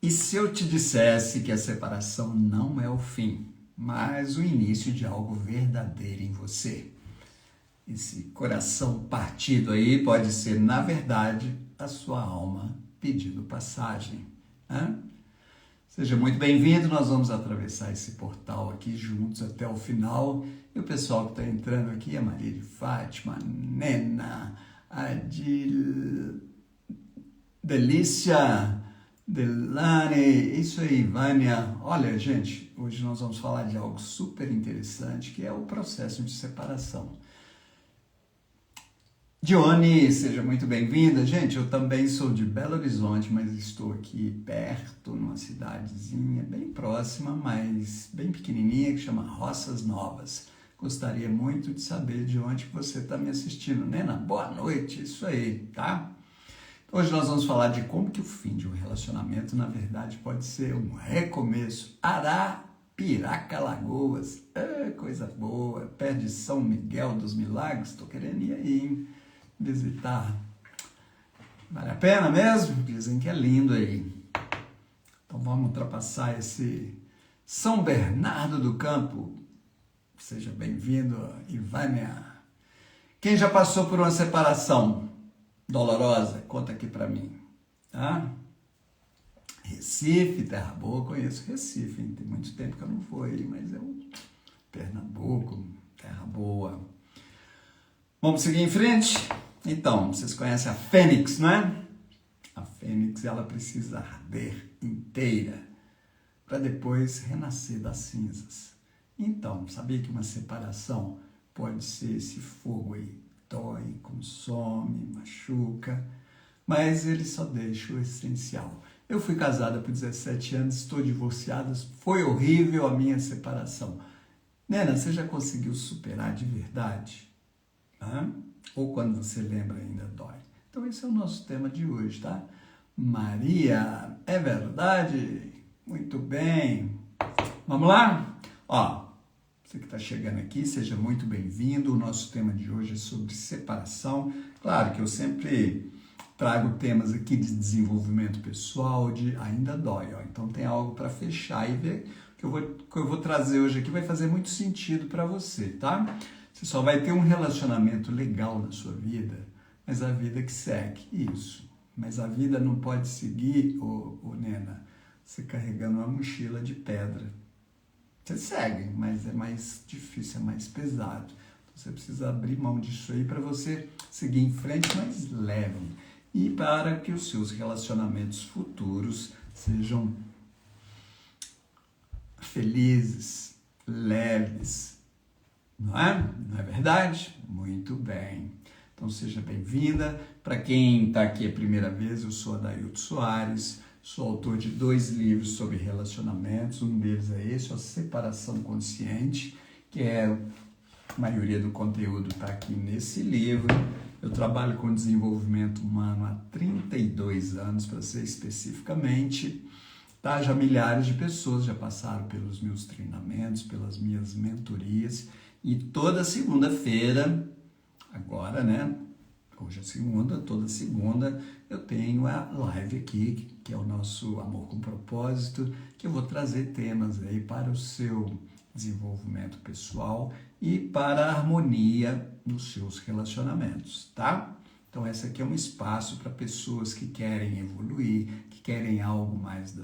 E se eu te dissesse que a separação não é o fim, mas o início de algo verdadeiro em você? Esse coração partido aí pode ser, na verdade, a sua alma pedindo passagem. Né? Seja muito bem-vindo, nós vamos atravessar esse portal aqui juntos até o final. E o pessoal que está entrando aqui, a Maria de Fátima, Nena, Delícia, Delane, isso aí, Vânia. Olha, gente, hoje nós vamos falar de algo super interessante, que é o processo de separação. Dione, seja muito bem-vinda. Gente, eu também sou de Belo Horizonte, mas estou aqui perto, numa cidadezinha bem próxima, mas bem pequenininha, que chama Roças Novas. Gostaria muito de saber de onde você está me assistindo. Nena, boa noite, isso aí, tá? Hoje nós vamos falar de como que o fim de um relacionamento, na verdade, pode ser um recomeço. Arapiraca, Lagoas, coisa boa, perto de São Miguel dos Milagres, estou querendo ir aí, hein? Visitar. Vale a pena mesmo? Dizem que é lindo aí. Então vamos ultrapassar esse São Bernardo do Campo. Seja bem-vindo, Ivânia. Quem já passou por uma separação dolorosa, conta aqui pra mim. Tá? Recife, Terra Boa, conheço Recife, hein? Tem muito tempo que eu não fui aí, mas é um Pernambuco, Terra Boa. Vamos seguir em frente? Então, vocês conhecem a Fênix, não é? A Fênix, ela precisa arder inteira para depois renascer das cinzas. Então, sabia que uma separação pode ser esse fogo aí? Dói, consome, machuca, mas ele só deixa o essencial. Eu fui casada por 17 anos, estou divorciada, foi horrível a minha separação. Nena, você já conseguiu superar de verdade? Ou quando você lembra ainda dói? Então esse é o nosso tema de hoje, tá? Maria, é verdade? Muito bem. Vamos lá? Ó, você que está chegando aqui, seja muito bem-vindo. O nosso tema de hoje é sobre separação. Claro que eu sempre trago temas aqui de desenvolvimento pessoal, de ainda dói, ó. Então tem algo para fechar e ver que eu vou trazer hoje aqui vai fazer muito sentido para você, tá? Você só vai ter um relacionamento legal na sua vida, mas a vida que segue, isso. Mas a vida não pode seguir, Nena, você carregando uma mochila de pedra. Você segue, mas é mais difícil, é mais pesado. Então você precisa abrir mão disso aí para você seguir em frente mais leve. E para que os seus relacionamentos futuros sejam felizes, leves. Não é? Não é verdade? Muito bem. Então seja bem-vinda. Para quem está aqui a primeira vez, eu sou Adailto Soares, sou autor de 2 livros sobre relacionamentos. Um deles é esse, a Separação Consciente, que a maioria do conteúdo está aqui nesse livro. Eu trabalho com desenvolvimento humano há 32 anos, para ser especificamente. Tá? Já milhares de pessoas já passaram pelos meus treinamentos, pelas minhas mentorias. E toda segunda-feira, agora, né? Hoje é segunda, toda segunda eu tenho a live aqui, que é o nosso Amor com Propósito, que eu vou trazer temas aí para o seu desenvolvimento pessoal e para a harmonia nos seus relacionamentos, tá? Então, esse aqui é um espaço para pessoas que querem evoluir, que querem algo mais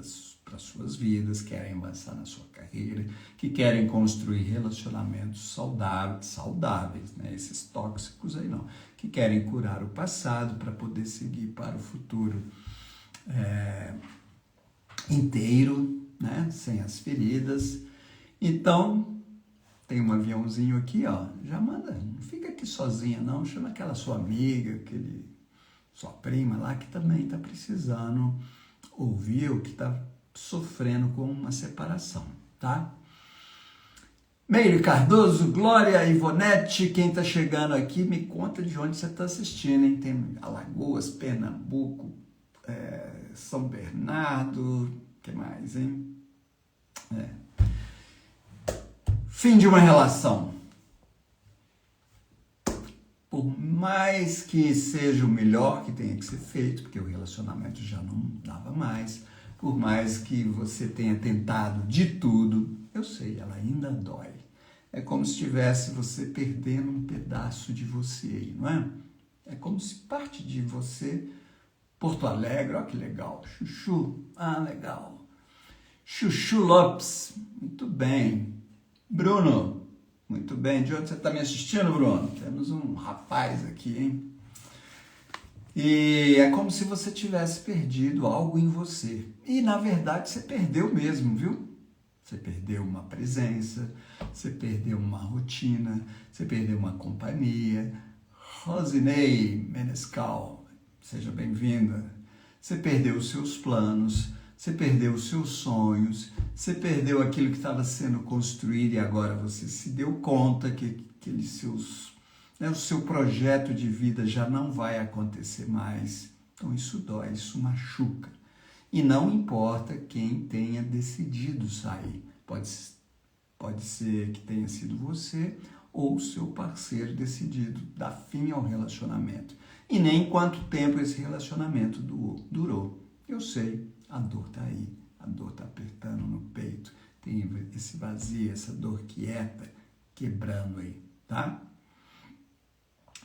para suas vidas, querem avançar na sua carreira, que querem construir relacionamentos saudáveis, né? Esses tóxicos aí não, que querem curar o passado para poder seguir para o futuro inteiro, né? Sem as feridas. Então, tem um aviãozinho aqui, ó, já manda, não fica aqui sozinha não, chama aquela sua amiga, sua prima lá que também está precisando ouvir ou que está sofrendo com uma separação, tá? Meire Cardoso, Glória, Ivonete, quem está chegando aqui, me conta de onde você está assistindo, hein? Tem Alagoas, Pernambuco, São Bernardo, o que mais, hein? Fim de uma relação. Por mais que seja o melhor que tenha que ser feito, porque o relacionamento já não dava mais, por mais que você tenha tentado de tudo, eu sei, ela ainda dói. É como se estivesse você perdendo um pedaço de você, não é? É como se parte de você, Porto Alegre, olha que legal, Chuchu, legal. Chuchu Lopes, muito bem. Bruno, muito bem. De onde você está me assistindo, Bruno? Temos um rapaz aqui, hein? E é como se você tivesse perdido algo em você. E, na verdade, você perdeu mesmo, viu? Você perdeu uma presença, você perdeu uma rotina, você perdeu uma companhia. Rosinei Menescal, seja bem-vinda. Você perdeu os seus planos, você perdeu os seus sonhos, você perdeu aquilo que estava sendo construído e agora você se deu conta que aqueles seus... o seu projeto de vida já não vai acontecer mais. Então isso dói, isso machuca. E não importa quem tenha decidido sair. Pode ser que tenha sido você ou seu parceiro decidido dar fim ao relacionamento. E nem quanto tempo esse relacionamento durou. Eu sei, a dor está aí, a dor está apertando no peito, tem esse vazio, essa dor quieta, quebrando aí, tá?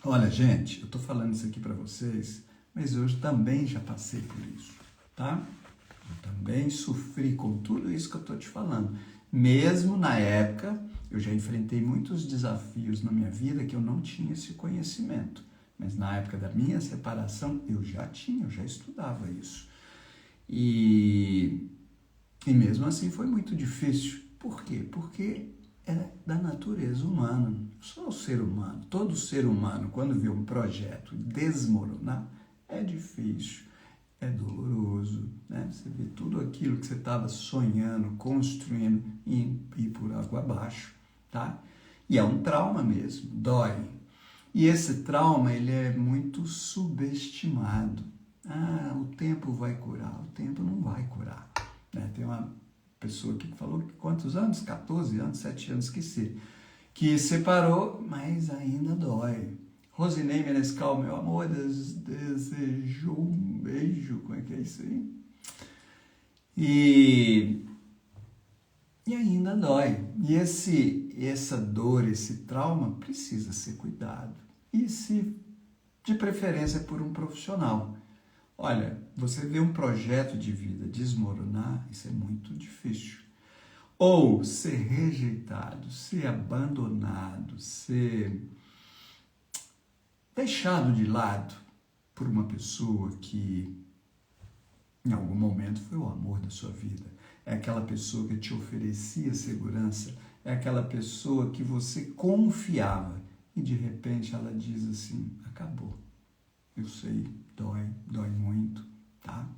Olha, gente, eu estou falando isso aqui para vocês, mas eu também já passei por isso, tá? Eu também sofri com tudo isso que eu estou te falando. Mesmo na época, eu já enfrentei muitos desafios na minha vida que eu não tinha esse conhecimento. Mas na época da minha separação, eu já estudava isso. E mesmo assim foi muito difícil. Por quê? Porque é da natureza humana. Só o ser humano, todo ser humano, quando vê um projeto desmoronar, é difícil, é doloroso, né? Você vê tudo aquilo que você estava sonhando, construindo ir por água abaixo, tá? E é um trauma mesmo, dói. E esse trauma, ele é muito subestimado. O tempo vai curar. O tempo não vai curar, né? Tem uma pessoa aqui que falou que quantos anos? 14 anos, 7 anos, esqueci. Que separou, mas ainda dói. Rosinei Menescal, meu amor, desejou um beijo. Como é que é isso aí? E ainda dói. E essa dor, esse trauma precisa ser cuidado. E se, de preferência, por um profissional. Olha, você vê um projeto de vida desmoronar, isso é muito difícil. Ou ser rejeitado, ser abandonado, ser deixado de lado por uma pessoa que em algum momento foi o amor da sua vida. É aquela pessoa que te oferecia segurança, é aquela pessoa que você confiava e de repente ela diz assim, acabou. Eu sei, dói muito, tá?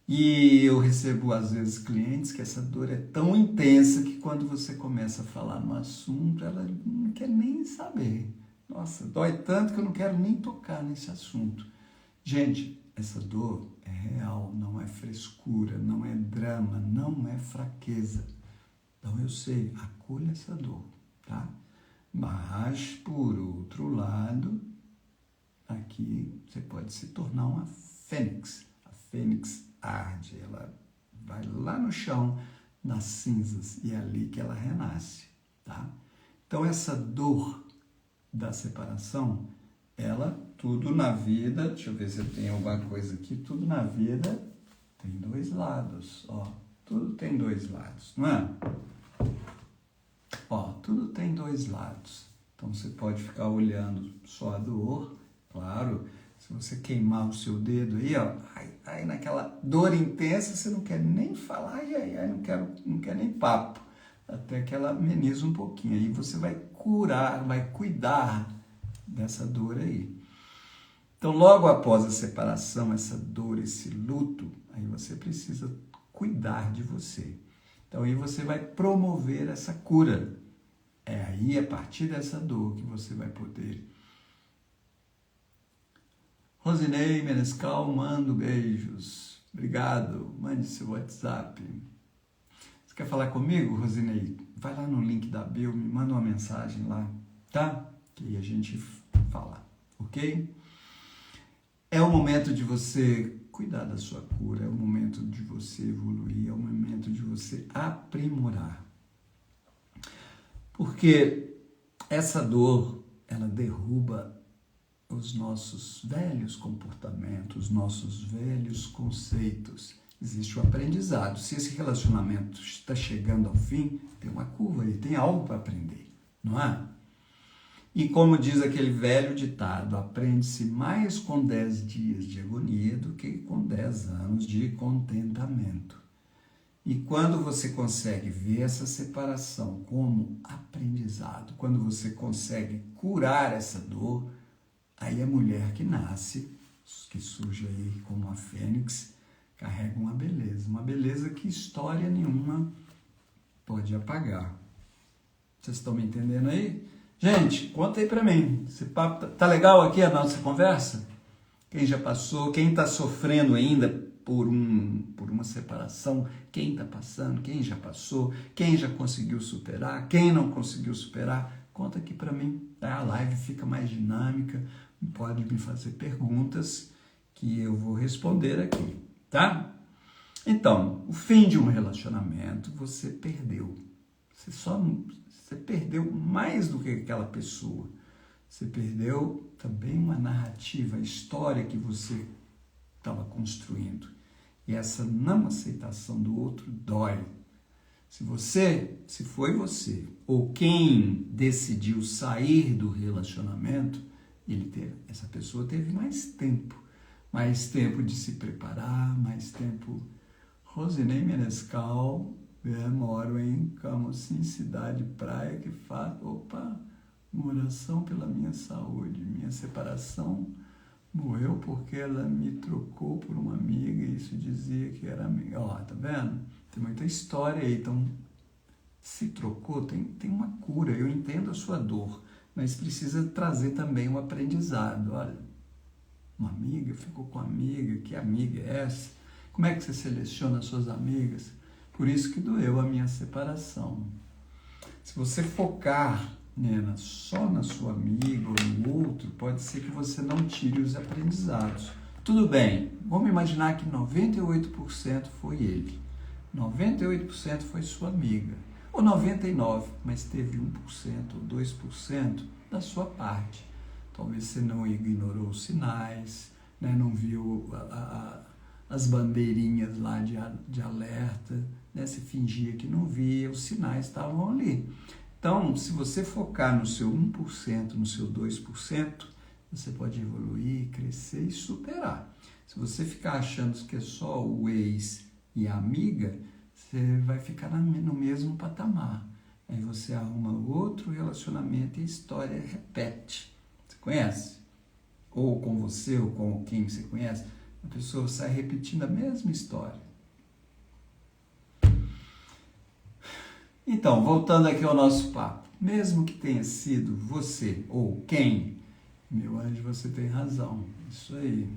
E eu recebo às vezes clientes que essa dor é tão intensa que quando você começa a falar no assunto, ela não quer nem saber. Nossa, dói tanto que eu não quero nem tocar nesse assunto. Gente, essa dor é real, não é frescura, não é drama, não é fraqueza. Então eu sei, acolha essa dor, tá? Mas, por outro lado, aqui você pode se tornar uma fênix. A fênix arde, ela vai lá no chão, nas cinzas, e é ali que ela renasce, tá? Então essa dor da separação, tudo na vida, deixa eu ver se eu tenho alguma coisa aqui, tudo na vida tem dois lados, ó, tudo tem dois lados, não é? Ó, tudo tem dois lados, então você pode ficar olhando só a dor, claro, se você queimar o seu dedo aí, ó, aí naquela dor intensa, você não quer nem falar, não quer nem papo, até que ela ameniza um pouquinho, aí você vai curar, vai cuidar dessa dor aí. Então, logo após a separação, essa dor, esse luto, aí você precisa cuidar de você. Então, aí você vai promover essa cura. É aí, a partir dessa dor, que você vai poder. Rosinei Menescal, mando beijos. Obrigado. Mande seu WhatsApp. Você quer falar comigo, Rosinei? Vai lá no link da bio, me manda uma mensagem lá, tá? Que aí a gente fala, ok? É o momento de você cuidar da sua cura, é o momento de você evoluir, é o momento de você aprimorar. Porque essa dor, ela derruba os nossos velhos comportamentos, os nossos velhos conceitos. Existe o aprendizado. Se esse relacionamento está chegando ao fim, tem uma curva aí, tem algo para aprender, não é? E como diz aquele velho ditado, aprende-se mais com 10 dias de agonia do que com 10 anos de contentamento. E quando você consegue ver essa separação como aprendizado, quando você consegue curar essa dor, aí a mulher que nasce, que surge aí como a fênix, carrega uma beleza que história nenhuma pode apagar. Vocês estão me entendendo aí? Gente, conta aí pra mim, esse papo tá legal aqui a nossa conversa? Quem já passou, quem está sofrendo ainda por uma separação, quem está passando, quem já passou, quem já conseguiu superar, quem não conseguiu superar, conta aqui pra mim, tá? A live fica mais dinâmica, pode me fazer perguntas que eu vou responder aqui, tá? Então, o fim de um relacionamento, você perdeu. Você perdeu mais do que aquela pessoa. Você perdeu também uma narrativa, a história que você estava construindo. E essa não aceitação do outro dói. Se foi você, ou quem decidiu sair do relacionamento, essa pessoa teve mais tempo de se preparar, mais tempo. Rosinei Menescal, moro em Camocim, cidade, praia, que faz, uma oração pela minha saúde, minha separação morreu porque ela me trocou por uma amiga, e isso dizia que era amiga. Ó, tá vendo? Tem muita história aí, então, se trocou, tem uma cura, eu entendo a sua dor, mas precisa trazer também um aprendizado. Olha, uma amiga ficou com a amiga, que amiga é essa? Como é que você seleciona as suas amigas? Por isso que doeu a minha separação. Se você focar, Nena, só na sua amiga ou no outro, pode ser que você não tire os aprendizados. Tudo bem, vamos imaginar que 98% foi ele. 98% foi sua amiga. Ou 99%, mas teve 1% ou 2% da sua parte. Talvez você não ignorou os sinais, né? Não viu as bandeirinhas lá de alerta, né? Você fingia que não via, os sinais estavam ali. Então, se você focar no seu 1%, no seu 2%, você pode evoluir, crescer e superar. Se você ficar achando que é só o ex e a amiga, você vai ficar no mesmo patamar. Aí você arruma outro relacionamento e a história repete. Você conhece? Ou com você, ou com quem você conhece, a pessoa sai repetindo a mesma história. Então, voltando aqui ao nosso papo, mesmo que tenha sido você ou quem, meu anjo, você tem razão, isso aí.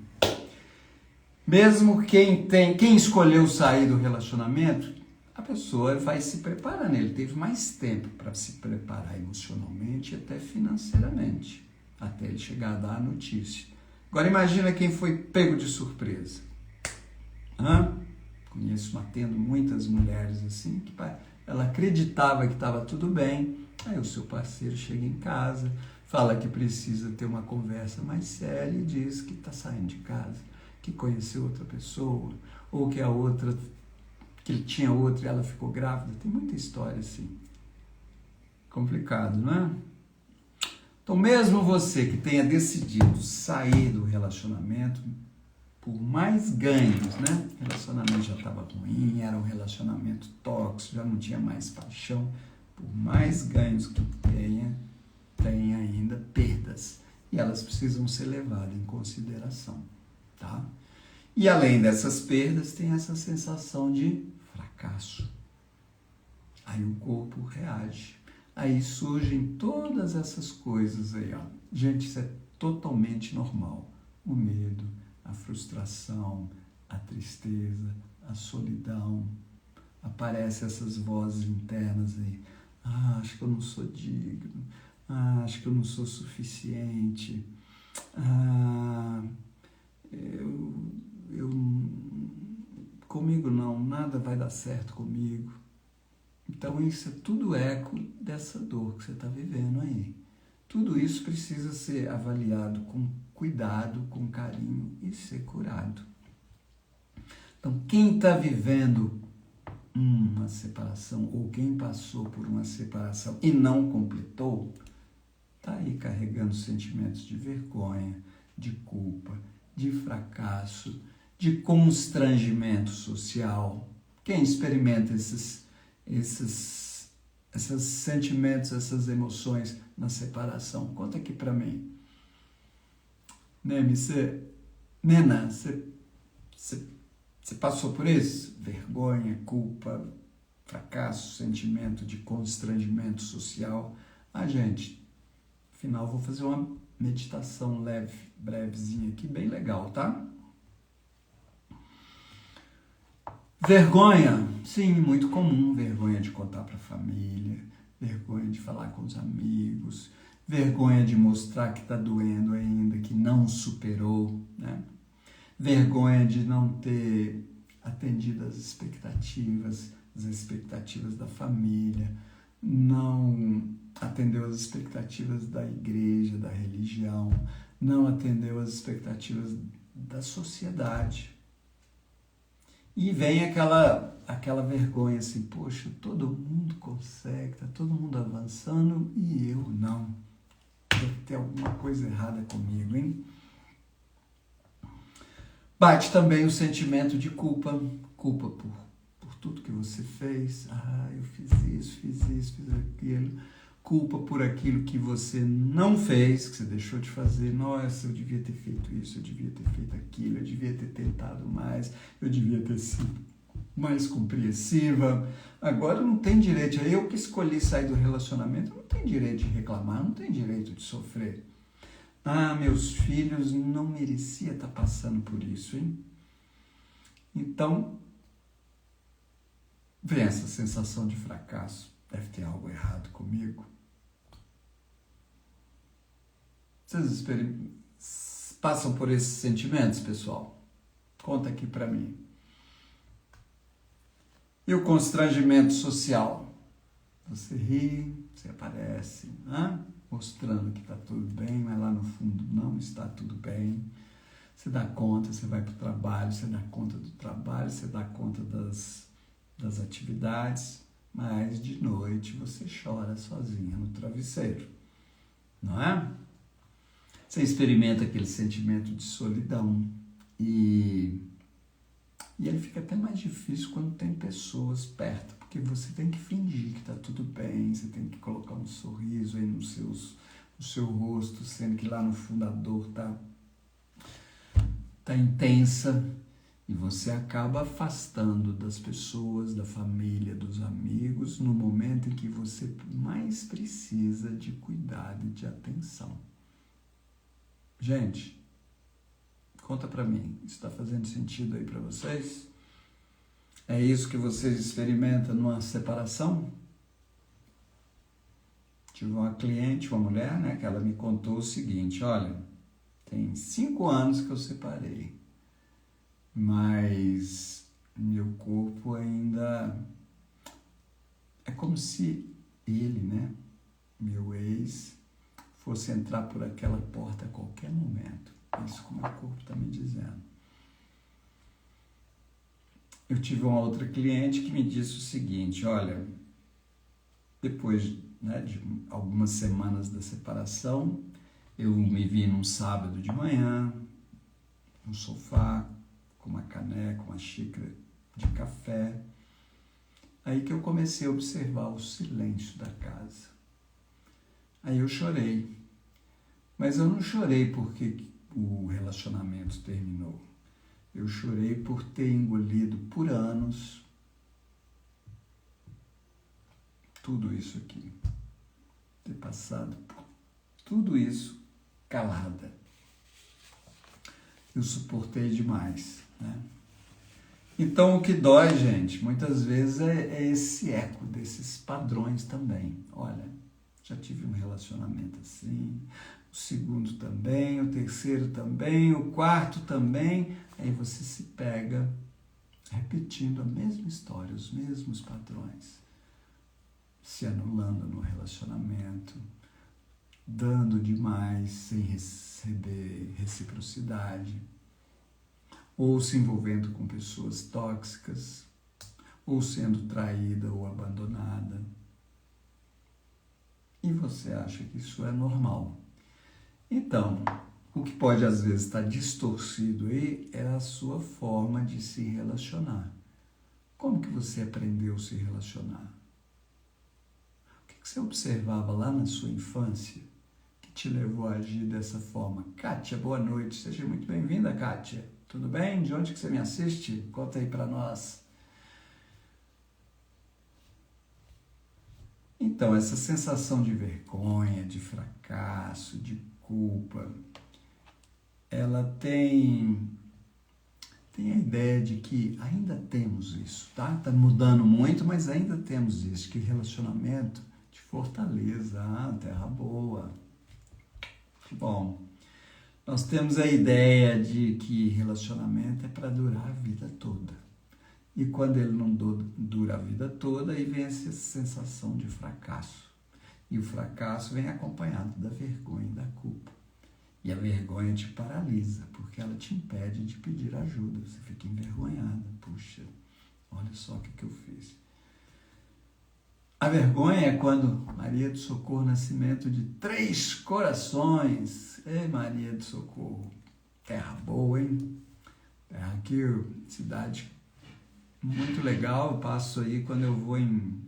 Mesmo quem escolheu sair do relacionamento, a pessoa vai se preparando, ele teve mais tempo para se preparar emocionalmente e até financeiramente, até ele chegar a dar a notícia. Agora imagina quem foi pego de surpresa. Conheço, atendo muitas mulheres assim, que ela acreditava que estava tudo bem, aí o seu parceiro chega em casa, fala que precisa ter uma conversa mais séria e diz que está saindo de casa, que conheceu outra pessoa, ou que que ele tinha outra e ela ficou grávida. Tem muita história assim. Complicado, não é? Então, mesmo você que tenha decidido sair do relacionamento, por mais ganhos, né? O relacionamento já estava ruim, era um relacionamento tóxico, já não tinha mais paixão. Por mais ganhos que tem ainda perdas. E elas precisam ser levadas em consideração, tá? E além dessas perdas, tem essa sensação de fracasso. Aí o corpo reage. Aí surgem todas essas coisas aí, ó. Gente, isso é totalmente normal. O medo, a frustração, a tristeza, a solidão. Aparecem essas vozes internas aí. Acho que eu não sou digno. Acho que eu não sou suficiente. comigo não, nada vai dar certo comigo. Então isso é tudo eco dessa dor que você está vivendo aí. Tudo isso precisa ser avaliado com cuidado, com carinho e ser curado. Então quem está vivendo uma separação ou quem passou por uma separação e não completou, está aí carregando sentimentos de vergonha, de culpa, de fracasso, de constrangimento social. Quem experimenta esses sentimentos, essas emoções na separação? Conta aqui para mim. Neme, Nena, você passou por isso? Vergonha, culpa, fracasso, sentimento de constrangimento social? Gente, afinal vou fazer uma meditação leve, brevezinha aqui, bem legal, tá? Vergonha, sim, muito comum. Vergonha de contar para a família, vergonha de falar com os amigos, vergonha de mostrar que está doendo ainda, que não superou, né? Vergonha de não ter atendido as expectativas da família, não atendeu as expectativas da igreja, da religião, não atendeu as expectativas da sociedade. E vem aquela vergonha assim, poxa, todo mundo consegue, tá todo mundo avançando e eu não. Deve ter alguma coisa errada comigo, hein? Bate também o sentimento de culpa por tudo que você fez. Eu fiz isso, fiz aquilo. Culpa por aquilo que você não fez, que você deixou de fazer. Nossa, eu devia ter feito isso, eu devia ter feito aquilo, eu devia ter tentado mais, eu devia ter sido mais compreensiva. Agora não tem direito, eu que escolhi sair do relacionamento, não tem direito de reclamar, não tem direito de sofrer. Meus filhos não mereciam estar passando por isso, hein? Então, vem essa sensação de fracasso. Deve ter algo errado comigo. Vocês passam por esses sentimentos, pessoal? Conta aqui pra mim. E o constrangimento social? Você ri, você aparece, mostrando que está tudo bem, mas lá no fundo não está tudo bem. Você dá conta, você vai para o trabalho, você dá conta do trabalho, você dá conta das atividades, mas de noite você chora sozinha no travesseiro, não é? Você experimenta aquele sentimento de solidão e ele fica até mais difícil quando tem pessoas perto, porque você tem que fingir que está tudo bem, você tem que colocar um sorriso aí no seu rosto, sendo que lá no fundo a dor tá intensa e você acaba afastando das pessoas, da família, dos amigos, no momento em que você mais precisa de cuidado e de atenção. Gente, conta pra mim, isso está fazendo sentido aí pra vocês? É isso que vocês experimentam numa separação? Tive uma cliente, uma mulher, né, que ela me contou o seguinte, olha, tem 5 anos que eu separei, mas meu corpo ainda é como se ele, né, meu ex, fosse entrar por aquela porta a qualquer momento. É isso que o meu corpo está me dizendo. Eu tive uma outra cliente que me disse o seguinte, olha, depois, né, de algumas semanas da separação, eu me vi num sábado de manhã, no sofá, com uma caneca, uma xícara de café. Aí que eu comecei a observar o silêncio da casa. Aí eu chorei. Mas eu não chorei porque o relacionamento terminou. Eu chorei por ter engolido por anos tudo isso aqui. Ter passado por tudo isso calada. Eu suportei demais, né? Então, o que dói, gente, muitas vezes é esse eco desses padrões também. Olha, já tive um relacionamento assim, o segundo também, o terceiro também, o quarto também. Aí você se pega repetindo a mesma história, os mesmos padrões, se anulando no relacionamento, dando demais sem receber reciprocidade, ou se envolvendo com pessoas tóxicas, ou sendo traída ou abandonada. E você acha que isso é normal. Então, o que pode às vezes estar distorcido aí é a sua forma de se relacionar. Como que você aprendeu a se relacionar? O que você observava lá na sua infância que te levou a agir dessa forma? Kátia, boa noite. Seja muito bem-vinda, Kátia. Tudo bem? De onde que você me assiste? Conta aí para nós. Então, essa sensação de vergonha, de fracasso, de culpa, ela tem a ideia de que ainda temos isso, tá? Tá mudando muito, mas ainda temos isso, que relacionamento te fortaleza, terra boa. Bom, nós temos a ideia de que relacionamento é para durar a vida toda. E quando ele não dura a vida toda, aí vem essa sensação de fracasso. E o fracasso vem acompanhado da vergonha e da culpa. E a vergonha te paralisa, porque ela te impede de pedir ajuda. Você fica envergonhada. Puxa, olha só o que eu fiz. A vergonha é quando Maria do Socorro Nascimento de 3 Corações. Ei, Maria do Socorro. Terra boa, hein? Terra aqui, cidade muito legal. Eu passo aí quando eu vou em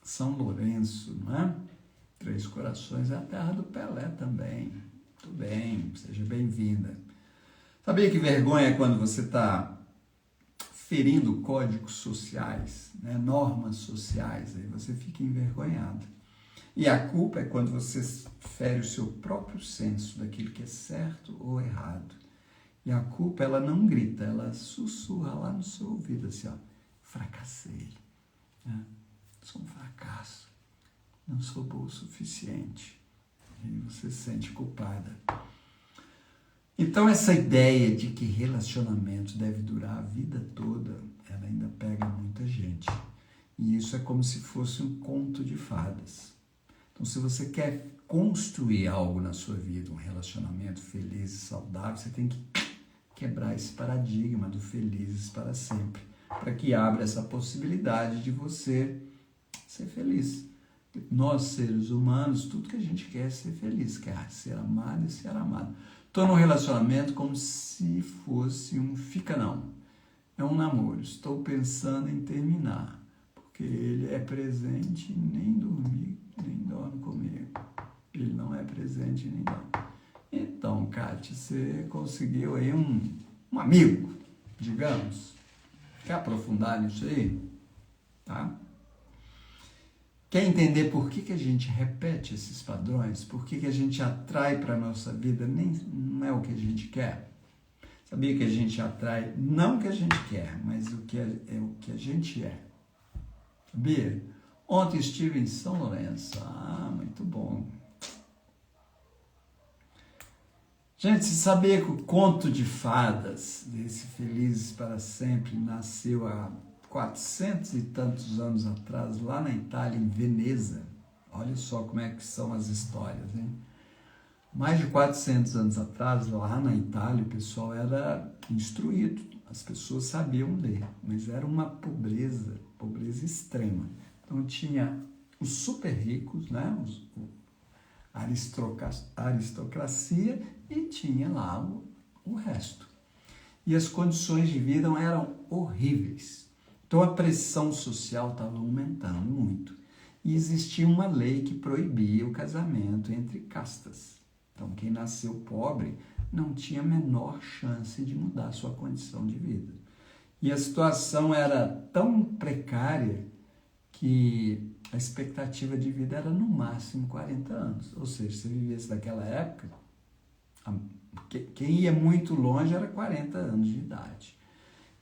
São Lourenço, não é? 3 Corações é a terra do Pelé também. Muito bem, seja bem-vinda. Sabia que vergonha é quando você está ferindo códigos sociais, né? Normas sociais, aí você fica envergonhado. E a culpa é quando você fere o seu próprio senso daquilo que é certo ou errado. E a culpa, ela não grita, ela sussurra lá no seu ouvido, assim, ó, fracassei, né? Sou um fracasso, não sou boa o suficiente. E você se sente culpada. Então, essa ideia de que relacionamento deve durar a vida toda, ela ainda pega muita gente. E isso é como se fosse um conto de fadas. Então, se você quer construir algo na sua vida, um relacionamento feliz e saudável, você tem que quebrar esse paradigma do felizes para sempre, para que abra essa possibilidade de você ser feliz. Nós, seres humanos, tudo que a gente quer é ser feliz, quer ser amado e ser amado. Estou num relacionamento como se fosse um fica-não. É um namoro. Estou pensando em terminar, porque ele é presente e nem dorme, nem dorme comigo. Ele não é presente e nem dorme. Então, Kátia, você conseguiu aí um amigo, digamos. Quer aprofundar nisso aí? Tá? Quer entender por que a gente repete esses padrões? Por que a gente atrai para a nossa vida? Não é o que a gente quer. Sabia que a gente atrai não o que a gente quer, mas o que é o que a gente é. Sabia? Ontem estive em São Lourenço. Muito bom. Gente, você sabia que o conto de fadas desse Felizes para Sempre nasceu há 400 e tantos anos atrás, lá na Itália, em Veneza? Olha só como é que são as histórias, hein? Mais de 400 anos atrás, lá na Itália, o pessoal era instruído, as pessoas sabiam ler, mas era uma pobreza extrema. Então tinha os super ricos, né? A aristocracia, e tinha lá o resto. E as condições de vida eram horríveis. Então a pressão social estava aumentando muito. E existia uma lei que proibia o casamento entre castas. Então quem nasceu pobre não tinha a menor chance de mudar sua condição de vida. E a situação era tão precária que a expectativa de vida era no máximo 40 anos. Ou seja, se vivesse naquela época, quem ia muito longe era 40 anos de idade.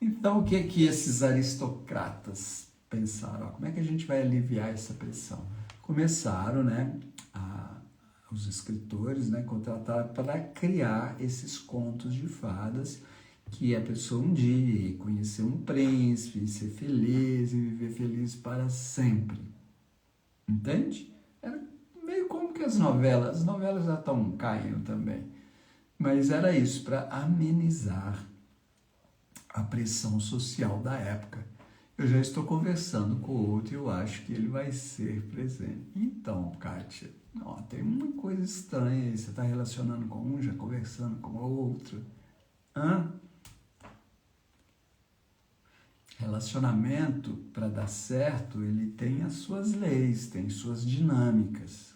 Então, o que esses aristocratas pensaram? Como é que a gente vai aliviar essa pressão? Começaram, né, os escritores, né, contrataram para criar esses contos de fadas que a pessoa um dia conhecer um príncipe, ser feliz e viver feliz para sempre. Entende? Era meio como que as novelas já estão caindo também. Mas era isso, para amenizar a pressão social da época. Eu já estou conversando com o outro e eu acho que ele vai ser presente. Então, Kátia, ó, tem uma coisa estranha aí. Você está relacionando com um, já conversando com o outro. Relacionamento, para dar certo, ele tem as suas leis, tem suas dinâmicas.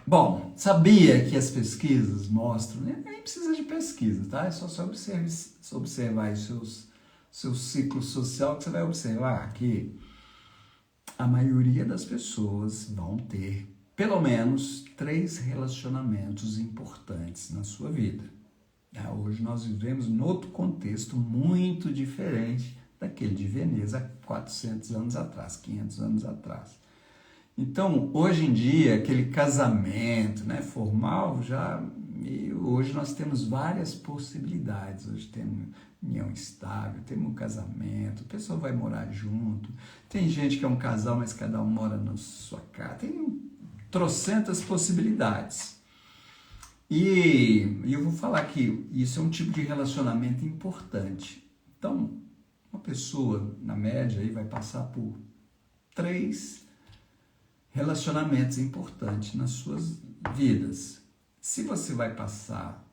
Bom, sabia que as pesquisas mostram, nem precisa de pesquisa, tá? É só você observar os seu ciclo social que você vai observar que a maioria das pessoas vão ter pelo menos 3 relacionamentos importantes na sua vida. Hoje nós vivemos em outro contexto muito diferente daquele de Veneza há 400 anos atrás, 500 anos atrás. Então, hoje em dia, aquele casamento, né, formal, hoje nós temos várias possibilidades. Hoje temos união estável, temos um casamento, a pessoa vai morar junto. Tem gente que é um casal, mas cada um mora na sua casa. Tem trocentas possibilidades. E eu vou falar que isso é um tipo de relacionamento importante. Então, uma pessoa, na média, aí vai passar por 3 relacionamentos importantes nas suas vidas. Se você vai passar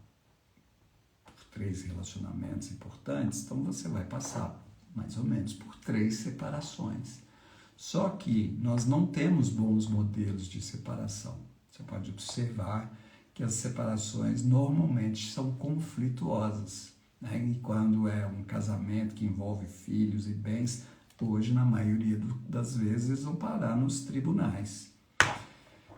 por 3 relacionamentos importantes, então você vai passar mais ou menos por 3 separações. Só que nós não temos bons modelos de separação. Você pode observar que as separações normalmente são conflituosas, né? E quando é um casamento que envolve filhos e bens, hoje, na maioria das vezes, vão parar nos tribunais.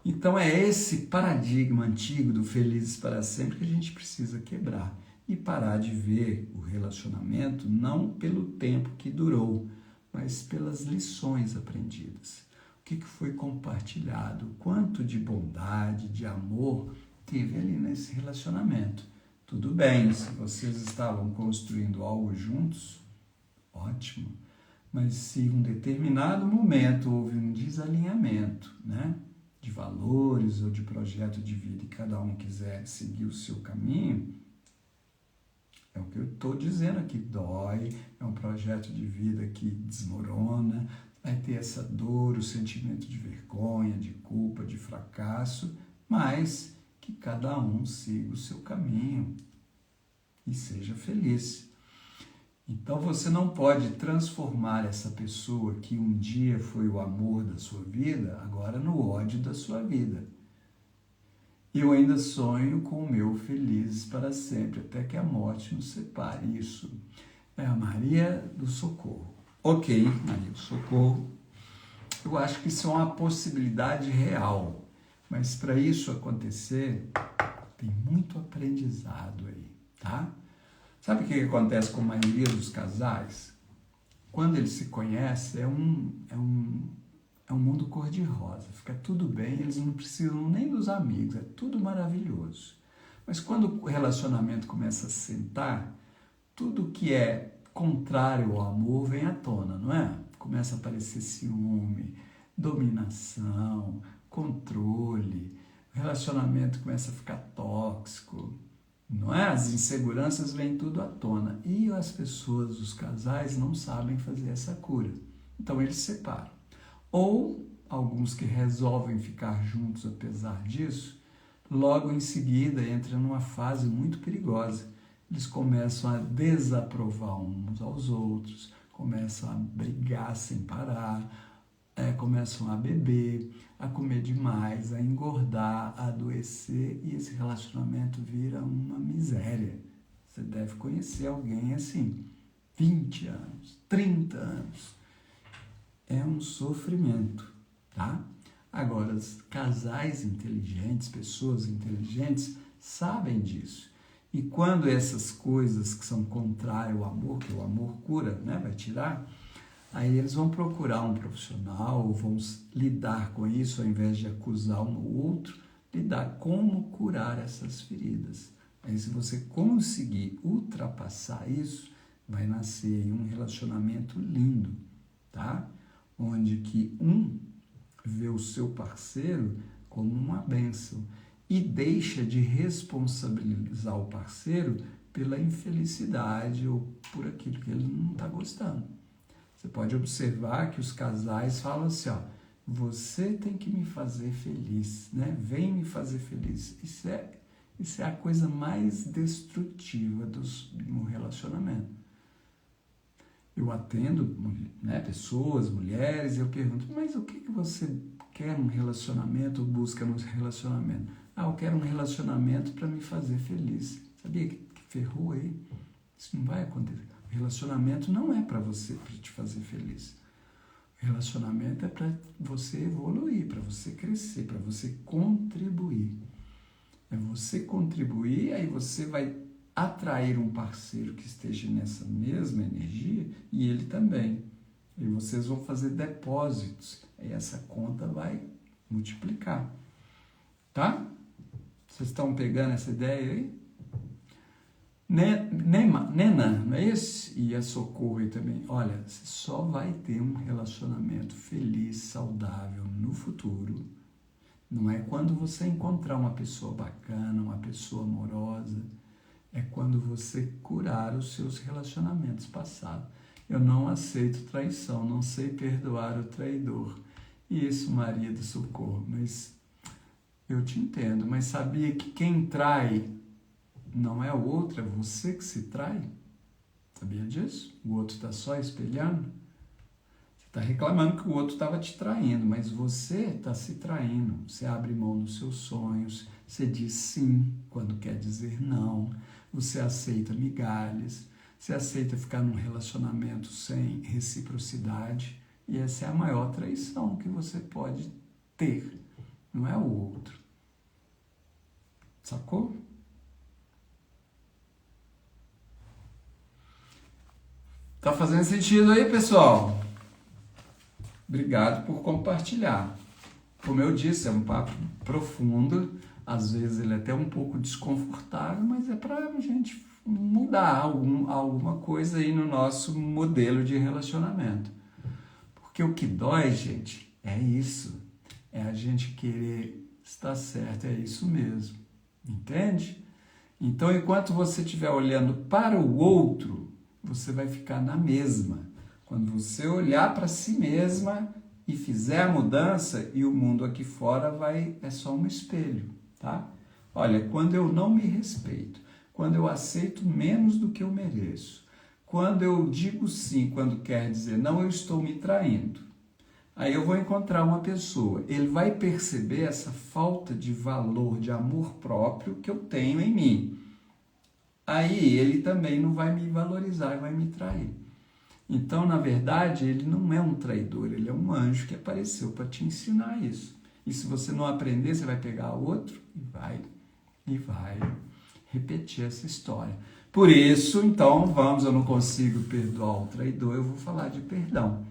Então, é esse paradigma antigo do felizes para sempre que a gente precisa quebrar e parar de ver o relacionamento não pelo tempo que durou, mas pelas lições aprendidas. O que foi compartilhado, quanto de bondade, de amor teve ali nesse relacionamento. Tudo bem, se vocês estavam construindo algo juntos, ótimo. Mas se em um determinado momento houve um desalinhamento, né, de valores ou de projeto de vida e cada um quiser seguir o seu caminho, é o que eu estou dizendo aqui, dói, é um projeto de vida que desmorona, vai ter essa dor, o sentimento de vergonha, de culpa, de fracasso, mas que cada um siga o seu caminho e seja feliz. Então você não pode transformar essa pessoa que um dia foi o amor da sua vida, agora no ódio da sua vida. Eu ainda sonho com o meu felizes para sempre, até que a morte nos separe. Isso é a Maria do Socorro. Ok, Maria do Socorro. Eu acho que isso é uma possibilidade real, mas para isso acontecer, tem muito aprendizado aí, tá? Sabe o que acontece com a maioria dos casais? Quando eles se conhecem, é um mundo cor-de-rosa, fica tudo bem, eles não precisam nem dos amigos, é tudo maravilhoso. Mas quando o relacionamento começa a sentar, tudo que é contrário ao amor vem à tona, não é? Começa a aparecer ciúme, dominação, controle, o relacionamento começa a ficar tóxico, não é? As inseguranças vêm tudo à tona e as pessoas, os casais, não sabem fazer essa cura. Então eles se separam. Ou alguns que resolvem ficar juntos apesar disso, logo em seguida entram numa fase muito perigosa. Eles começam a desaprovar uns aos outros, começam a brigar sem parar, começam a beber, a comer demais, a engordar, a adoecer, e esse relacionamento vira uma miséria. Você deve conhecer alguém assim, 20 anos, 30 anos. É um sofrimento, tá? Agora, os casais inteligentes, pessoas inteligentes, sabem disso. E quando essas coisas que são contrárias ao amor, que o amor cura, né, vai tirar, aí eles vão procurar um profissional, vão lidar com isso, ao invés de acusar um ou outro, lidar, como curar essas feridas. Aí se você conseguir ultrapassar isso, vai nascer aí um relacionamento lindo, tá? Onde que um vê o seu parceiro como uma bênção e deixa de responsabilizar o parceiro pela infelicidade ou por aquilo que ele não está gostando. Você pode observar que os casais falam assim, ó, você tem que me fazer feliz, né? Vem me fazer feliz. Isso é a coisa mais destrutiva no relacionamento. Eu atendo, né, pessoas, mulheres, e eu pergunto, mas o que você quer num relacionamento ou busca num relacionamento? Eu quero um relacionamento para me fazer feliz. Sabia que ferrou aí? Isso não vai acontecer. O relacionamento não é para você, para te fazer feliz. O relacionamento é para você evoluir, para você crescer, para você contribuir. É você contribuir, aí você vai atrair um parceiro que esteja nessa mesma energia e ele também. E vocês vão fazer depósitos. Aí essa conta vai multiplicar. Tá? Vocês estão pegando essa ideia aí? Nena, não é esse? E a Socorro aí também. Olha, você só vai ter um relacionamento feliz, saudável no futuro. Não é quando você encontrar uma pessoa bacana, uma pessoa amorosa. É quando você curar os seus relacionamentos passados. Eu não aceito traição, não sei perdoar o traidor. Isso, Maria do Socorro, mas eu te entendo. Mas sabia que quem trai não é o outro, é você que se trai? Sabia disso? O outro está só espelhando? Você está reclamando que o outro estava te traindo, mas você está se traindo. Você abre mão dos seus sonhos, você diz sim quando quer dizer não, você aceita migalhas, você aceita ficar num relacionamento sem reciprocidade, e essa é a maior traição que você pode ter, não é o outro. Sacou? Tá fazendo sentido aí, pessoal? Obrigado por compartilhar. Como eu disse, é um papo profundo, às vezes ele é até um pouco desconfortável, mas é para a gente mudar alguma coisa aí no nosso modelo de relacionamento. Porque o que dói, gente, é isso. É a gente querer estar certo, é isso mesmo. Entende? Então, enquanto você estiver olhando para o outro, você vai ficar na mesma. Quando você olhar para si mesma e fizer a mudança, e o mundo aqui fora é só um espelho, tá? Olha, quando eu não me respeito, quando eu aceito menos do que eu mereço, quando eu digo sim, quando quer dizer não, eu estou me traindo. Aí eu vou encontrar uma pessoa, ele vai perceber essa falta de valor, de amor próprio que eu tenho em mim. Aí ele também não vai me valorizar e vai me trair. Então, na verdade, ele não é um traidor, ele é um anjo que apareceu para te ensinar isso. E se você não aprender, você vai pegar outro e vai repetir essa história. Por isso, então, eu não consigo perdoar o traidor, eu vou falar de perdão.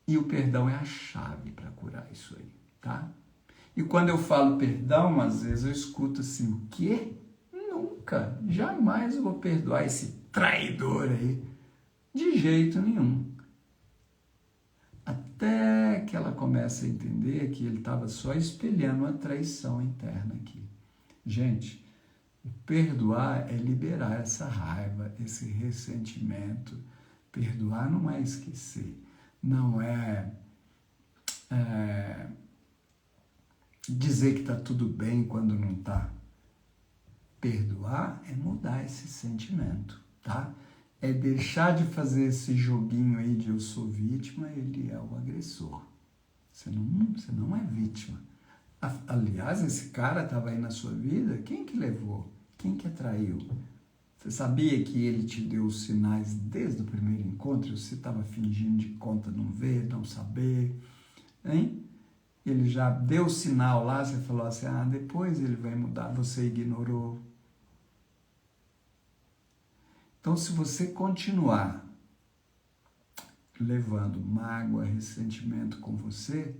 E o perdão é a chave para curar isso aí, tá? E quando eu falo perdão, às vezes eu escuto assim, o quê? Nunca, jamais eu vou perdoar esse traidor aí. De jeito nenhum. Até que ela começa a entender que ele estava só espelhando uma traição interna aqui. Gente, perdoar é liberar essa raiva, esse ressentimento. Perdoar não é esquecer. Não é dizer que está tudo bem quando não está. Perdoar é mudar esse sentimento, tá? É deixar de fazer esse joguinho aí de eu sou vítima, ele é o agressor. Você não é vítima. Aliás, esse cara estava aí na sua vida, quem que levou? Quem que atraiu? Você sabia que ele te deu os sinais desde o primeiro encontro? Você estava fingindo de conta não ver, não saber, hein? Ele já deu o sinal lá, você falou assim, depois ele vai mudar, você ignorou. Então, se você continuar levando mágoa, ressentimento com você,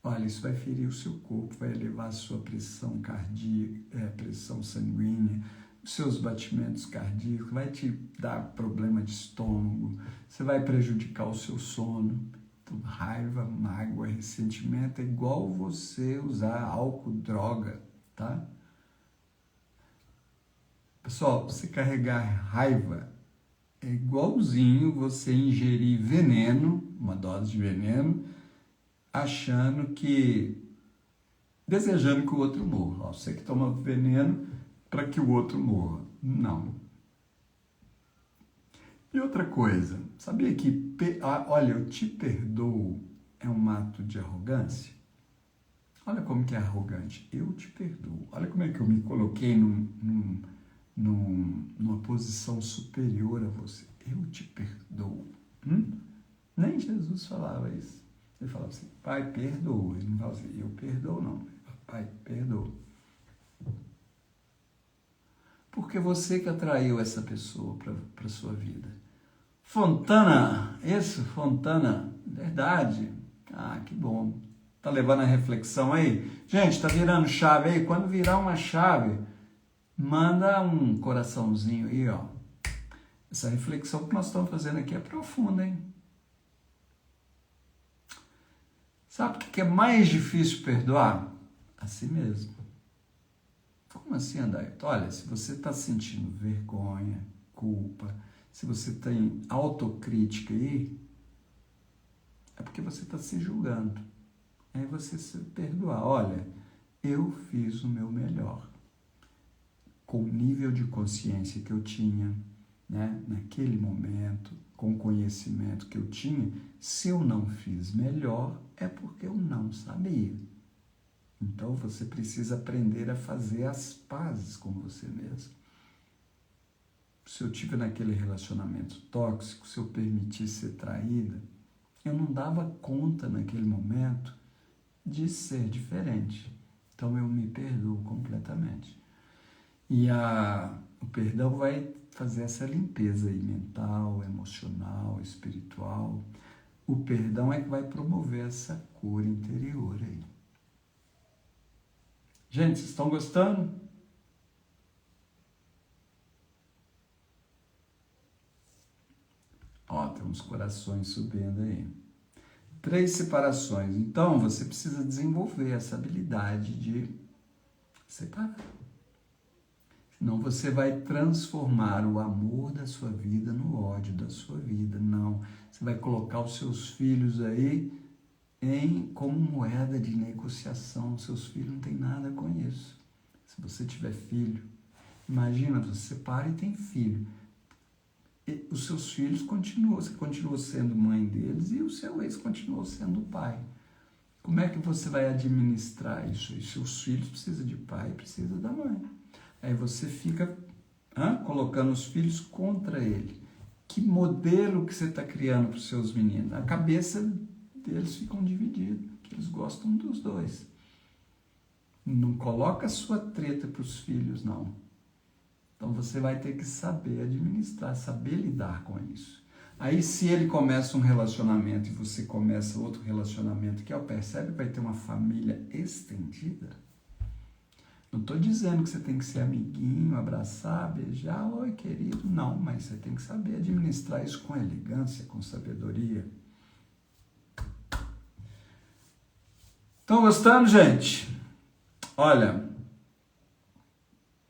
olha, isso vai ferir o seu corpo, vai elevar a sua pressão cardíaca, pressão sanguínea, os seus batimentos cardíacos, vai te dar problema de estômago, você vai prejudicar o seu sono. Então, raiva, mágoa, ressentimento é igual você usar álcool, droga, tá? Pessoal, você carregar raiva é igualzinho você ingerir veneno, uma dose de veneno, achando que, desejando que o outro morra. Ó, você que toma veneno para que o outro morra. Não. E outra coisa, sabia que, olha, eu te perdoo é um ato de arrogância? Olha como que é arrogante. Eu te perdoo. Olha como é que eu me coloquei numa posição superior a você. Eu te perdoo. Nem Jesus falava isso. Ele falava assim, Pai, perdoa. Ele não falava assim, eu perdoo, não. Pai, perdoa. Porque você que atraiu essa pessoa para a sua vida. Fontana, isso, Fontana, verdade. Ah, que bom. Tá levando a reflexão aí? Gente, tá virando chave aí? Quando virar uma chave, manda um coraçãozinho aí, ó. Essa reflexão que nós estamos fazendo aqui é profunda, hein? Sabe o que é mais difícil perdoar? A si mesmo. Como assim, Adailton? Olha, se você está sentindo vergonha, culpa, se você tem autocrítica aí, é porque você está se julgando. Aí você se perdoar. Olha, eu fiz o meu melhor. Com o nível de consciência que eu tinha, né, naquele momento, com o conhecimento que eu tinha, se eu não fiz melhor, é porque eu não sabia. Então, você precisa aprender a fazer as pazes com você mesmo. Se eu tive naquele relacionamento tóxico, se eu permitisse ser traída, eu não dava conta naquele momento de ser diferente. Então, eu me perdoo completamente. E o perdão vai fazer essa limpeza aí, mental, emocional, espiritual. O perdão é que vai promover essa cura interior aí. Gente, vocês estão gostando? Ó, tem uns corações subindo aí. 3 separações. Então, você precisa desenvolver essa habilidade de separar. Senão você vai transformar o amor da sua vida no ódio da sua vida. Não. Você vai colocar os seus filhos aí como moeda de negociação. Seus filhos não têm nada com isso. Se você tiver filho, imagina, você separa e tem filho. E os seus filhos você continua sendo mãe deles e o seu ex continuou sendo pai. Como é que você vai administrar isso? E seus filhos precisam de pai, precisam da mãe. Aí você fica colocando os filhos contra ele. Que modelo que você está criando para os seus meninos? A cabeça deles ficam divididos, que eles gostam dos dois. Não coloca a sua treta para os filhos, não. Então você vai ter que saber administrar, saber lidar com isso. Aí se ele começa um relacionamento e você começa outro relacionamento, que percebe que vai ter uma família estendida. Não estou dizendo que você tem que ser amiguinho, abraçar, beijar, oi querido, não, mas você tem que saber administrar isso com elegância, com sabedoria. Estão gostando, gente? Olha,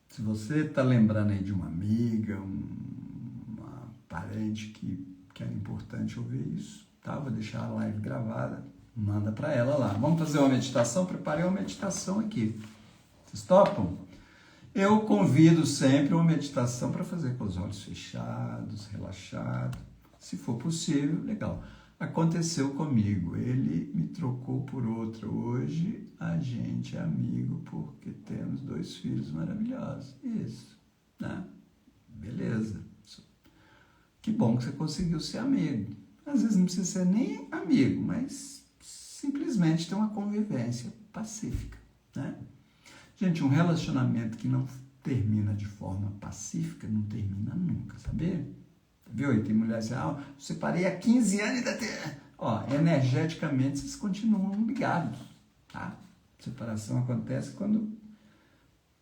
se você está lembrando aí de uma amiga, uma parente que era importante ouvir isso, tá? Vou deixar a live gravada, manda para ela lá. Vamos fazer uma meditação? Preparei uma meditação aqui. Vocês topam? Eu convido sempre uma meditação para fazer com os olhos fechados, relaxado. Se for possível, legal. Aconteceu comigo, ele me trocou por outro. Hoje a gente é amigo porque temos 2 filhos maravilhosos. Isso, né? Beleza. Que bom que você conseguiu ser amigo. Às vezes não precisa ser nem amigo, mas simplesmente ter uma convivência pacífica, né? Gente, um relacionamento que não termina de forma pacífica não termina nunca, sabia? Viu? E tem mulheres assim, separei há 15 anos e ainda tem... Ó, energeticamente vocês continuam ligados, tá? Separação acontece quando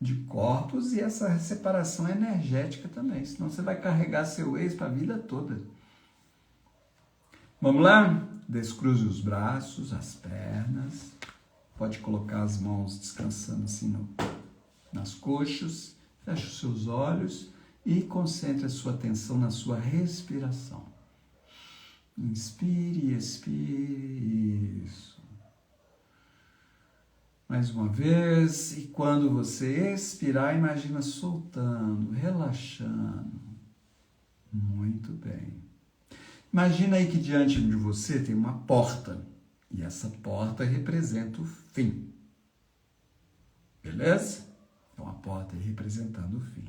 de corpos e essa separação é energética também, senão você vai carregar seu ex para a vida toda. Vamos lá? Descruze os braços, as pernas, pode colocar as mãos descansando assim nas coxas, feche os seus olhos e concentre a sua atenção na sua respiração. Inspire, expire, isso. Mais uma vez, e quando você expirar, imagina soltando, relaxando. Muito bem. Imagina aí que diante de você tem uma porta, e essa porta representa o fim. Beleza? Então a porta é representando o fim.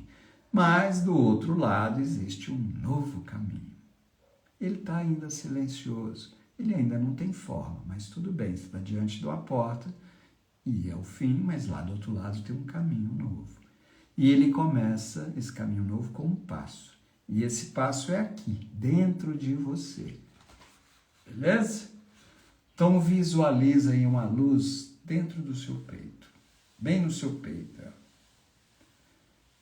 Mas do outro lado existe um novo caminho. Ele está ainda silencioso, ele ainda não tem forma, mas tudo bem, você está diante de uma porta, e é o fim, mas lá do outro lado tem um caminho novo. E ele começa esse caminho novo com um passo. E esse passo é aqui, dentro de você. Beleza? Então visualiza aí uma luz dentro do seu peito. Bem no seu peito.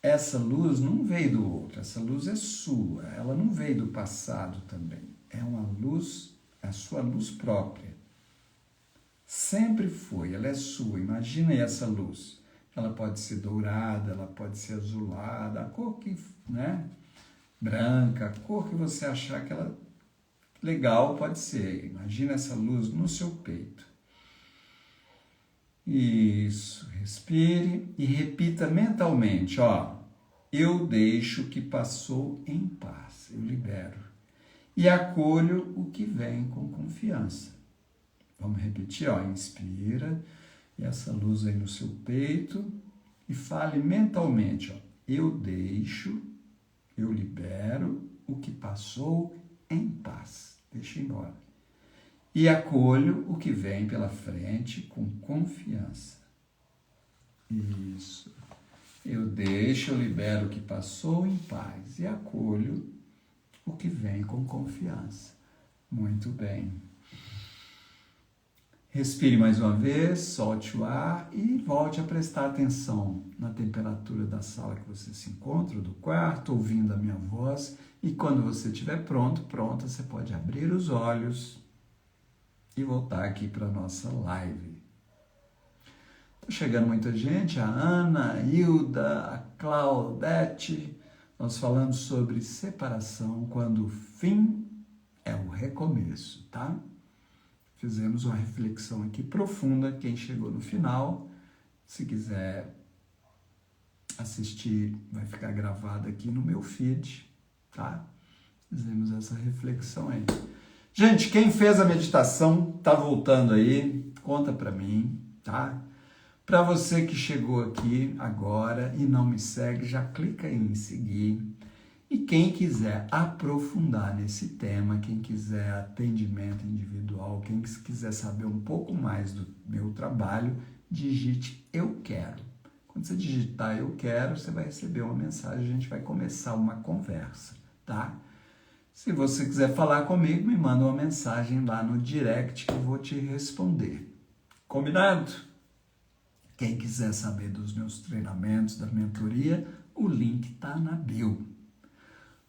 Essa luz não veio do outro, essa luz é sua. Ela não veio do passado também. É uma luz, a sua luz própria. Sempre foi, ela é sua. Imagina aí essa luz. Ela pode ser dourada, ela pode ser azulada, a cor que, né? Branca, a cor que você achar que ela legal pode ser. Imagina essa luz no seu peito. Isso, respire e repita mentalmente, ó. Eu deixo o que passou em paz, eu libero. E acolho o que vem com confiança. Vamos repetir, ó, inspira, e essa luz aí no seu peito, e fale mentalmente, ó, eu deixo, eu libero o que passou em paz, deixa embora. E acolho o que vem pela frente com confiança. Isso. Eu deixo, eu libero o que passou em paz, e acolho o que vem com confiança. Muito bem. Respire mais uma vez, solte o ar e volte a prestar atenção na temperatura da sala que você se encontra, do quarto, ouvindo a minha voz. E quando você estiver pronta, você pode abrir os olhos e voltar aqui para a nossa live. Está chegando muita gente, a Ana, a Hilda, a Claudete. Nós falamos sobre separação quando o fim é o recomeço, tá? Fizemos uma reflexão aqui profunda. Quem chegou no final, se quiser assistir, vai ficar gravado aqui no meu feed, tá? Fizemos essa reflexão aí. Gente, quem fez a meditação, tá voltando aí, conta pra mim, tá? Para você que chegou aqui agora e não me segue, já clica aí em seguir. E quem quiser aprofundar nesse tema, quem quiser atendimento individual, quem quiser saber um pouco mais do meu trabalho, digite eu quero. Quando você digitar eu quero, você vai receber uma mensagem, a gente vai começar uma conversa, tá? Se você quiser falar comigo, me manda uma mensagem lá no direct que eu vou te responder. Combinado? Quem quiser saber dos meus treinamentos, da mentoria, o link tá na bio.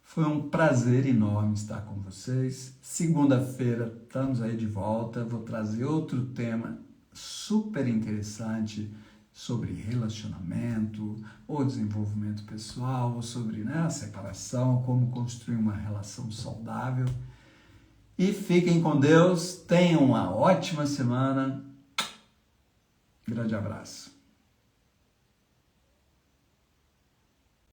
Foi um prazer enorme estar com vocês. Segunda-feira estamos aí de volta. Vou trazer outro tema super interessante sobre relacionamento, ou desenvolvimento pessoal, ou sobre a separação, como construir uma relação saudável. E fiquem com Deus. Tenham uma ótima semana. Grande abraço.